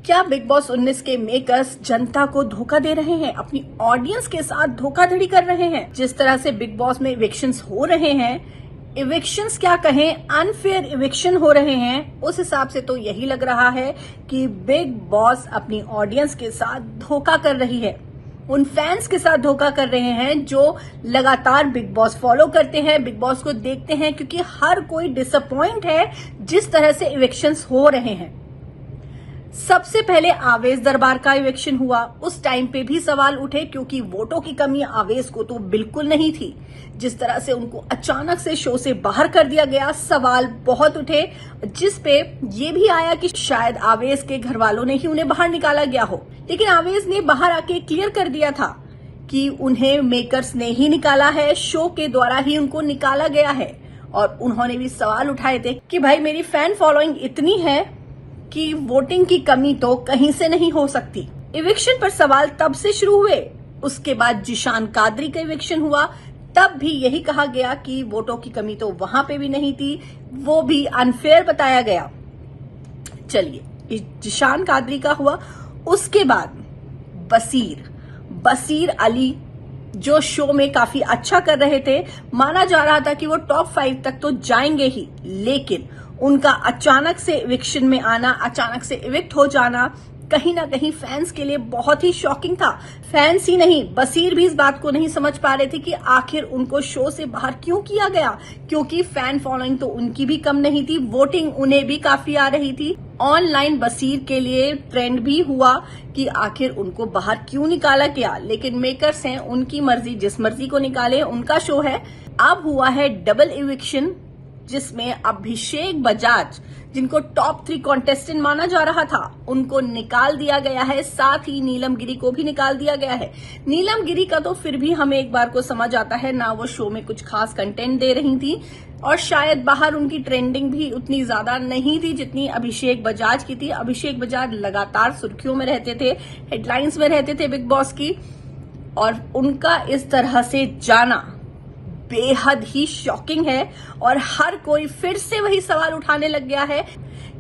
क्या big boss 19 के makers जनता को धोखा दे रहे हैं, अपनी ऑडियंस के साथ धोखाधड़ी कर रहे हैं? जिस तरह से बिग बॉस में इविक्शंस हो रहे हैं, इविक्शंस क्या कहें, अनफेयर इविक्शन हो रहे हैं, उस हिसाब से तो यही लग रहा है कि बिग बॉस अपनी ऑडियंस के साथ धोखा कर रही है। उन फैंस के साथ धोखा कर रहे हैं जो लगातार बिग बॉस फॉलो करते हैं, बिग बॉस को देखते हैं, क्योंकि हर कोई डिसअपॉइंट है जिस तरह से इविक्शंस हो रहे हैं। सबसे पहले आवेश दरबार का इविक्शन हुआ, उस टाइम पे भी सवाल उठे क्योंकि वोटों की कमी आवेश को तो बिल्कुल नहीं थी। जिस तरह से उनको अचानक से शो से बाहर कर दिया गया, सवाल बहुत उठे, जिस पे ये भी आया कि शायद आवेश के घर वालों ने ही उन्हें बाहर निकाला गया हो। लेकिन आवेश ने बाहर आके क्लियर कर दिया था कि उन्हें मेकर्स ने ही निकाला है, शो के द्वारा ही उनको निकाला गया है। और उन्होंने भी सवाल उठाए थे कि भाई मेरी फैन फॉलोइंग इतनी है कि वोटिंग की कमी तो कहीं से नहीं हो सकती। इविक्शन पर सवाल तब से शुरू हुए। उसके बाद जिशान कादरी का इविक्शन हुआ, तब भी यही कहा गया कि वोटों की कमी तो वहां पे भी नहीं थी, वो भी अनफेयर बताया गया। चलिए, जिशान कादरी का हुआ। उसके बाद बसीर अली जो शो में काफी अच्छा कर रहे थे, माना जा रहा था कि वो टॉप 5 तक तो जाएंगे ही, लेकिन उनका अचानक से इविक्शन में आना, अचानक से इविक्ट हो जाना कहीं ना कहीं फैंस के लिए बहुत ही शॉकिंग था। फैंस ही नहीं, बसीर भी इस बात को नहीं समझ पा रहे थे कि आखिर उनको शो से बाहर क्यों किया गया, क्योंकि फैन फॉलोइंग तो उनकी भी कम नहीं थी, वोटिंग उन्हें भी काफी आ रही थी। ऑनलाइन बसीर के लिए ट्रेंड भी हुआ कि आखिर उनको बाहर क्यों निकाला गया, लेकिन मेकर्स हैं, उनकी मर्जी, जिस मर्जी को निकाले, उनका शो है। अब हुआ है डबल इविक्शन, जिसमें अभिषेक बजाज, जिनको टॉप 3 कॉन्टेस्टेंट माना जा रहा था, उनको निकाल दिया गया है। साथ ही नीलम गिरी को भी निकाल दिया गया है। नीलम गिरी का तो फिर भी हमें एक बार को समझ आता है, ना वो शो में कुछ खास कंटेंट दे रही थी और शायद बाहर उनकी ट्रेंडिंग भी उतनी ज्यादा नहीं थी जितनी अभिषेक बजाज की थी। अभिषेक बजाज लगातार सुर्खियों में रहते थे, हेडलाइंस में रहते थे बिग बॉस की, और उनका इस तरह से जाना बेहद ही शॉकिंग है। और हर कोई फिर से वही सवाल उठाने लग गया है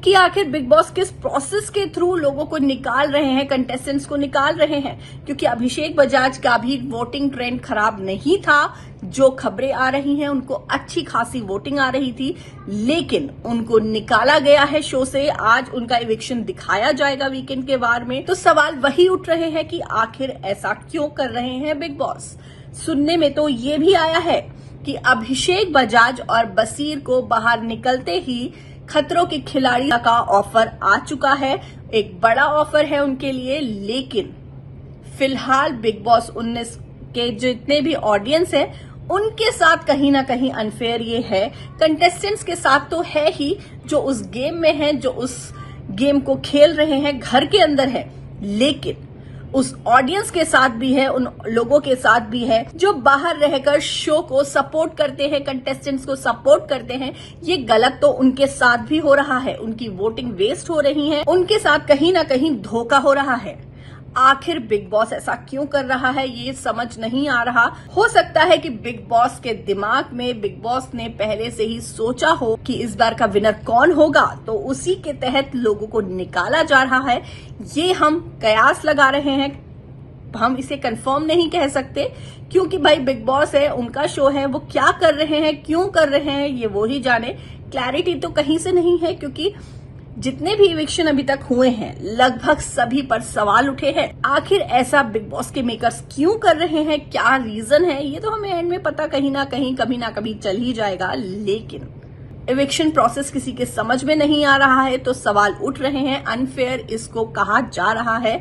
कि आखिर बिग बॉस किस प्रोसेस के थ्रू लोगों को निकाल रहे हैं, कंटेस्टेंट्स को निकाल रहे हैं, क्योंकि अभिषेक बजाज का भी वोटिंग ट्रेंड खराब नहीं था। जो खबरें आ रही हैं, उनको अच्छी खासी वोटिंग आ रही थी, लेकिन उनको निकाला गया है शो से। आज उनका इविक्शन दिखाया जाएगा वीकेंड के वार में, तो सवाल वही उठ रहे हैं कि आखिर ऐसा क्यों कर रहे हैं बिग बॉस। सुनने में तो ये भी आया है कि अभिषेक बजाज और बसीर को बाहर निकलते ही खतरों के खिलाड़ी का ऑफर आ चुका है, एक बड़ा ऑफर है उनके लिए। लेकिन फिलहाल बिग बॉस 19 के जितने भी ऑडियंस है, उनके साथ कहीं ना कहीं अनफेयर ये है। कंटेस्टेंट्स के साथ तो है ही, जो उस गेम में है, जो उस गेम को खेल रहे हैं, घर के अंदर है, लेकिन उस ऑडियंस के साथ भी है, उन लोगों के साथ भी है जो बाहर रहकर शो को सपोर्ट करते हैं, कंटेस्टेंट्स को सपोर्ट करते हैं। ये गलत तो उनके साथ भी हो रहा है, उनकी वोटिंग वेस्ट हो रही है, उनके साथ कहीं ना कहीं धोखा हो रहा है। आखिर बिग बॉस ऐसा क्यों कर रहा है, ये समझ नहीं आ रहा। हो सकता है कि बिग बॉस के दिमाग में बिग बॉस ने पहले से ही सोचा हो कि इस बार का विनर कौन होगा, तो उसी के तहत लोगों को निकाला जा रहा है। ये हम कयास लगा रहे हैं, हम इसे कंफर्म नहीं कह सकते, क्योंकि भाई बिग बॉस है, उनका शो है, वो क्या कर रहे हैं, क्यों कर रहे हैं, ये वो ही जाने। क्लैरिटी तो कहीं से नहीं है, क्योंकि जितने भी इविक्शन अभी तक हुए हैं, लगभग सभी पर सवाल उठे हैं। आखिर ऐसा बिग बॉस के मेकर्स क्यों कर रहे हैं, क्या रीजन है, ये तो हमें एंड में पता कहीं ना कहीं, कभी ना कभी चल ही जाएगा। लेकिन इविक्शन प्रोसेस किसी के समझ में नहीं आ रहा है, तो सवाल उठ रहे हैं, अनफेयर इसको कहा जा रहा है।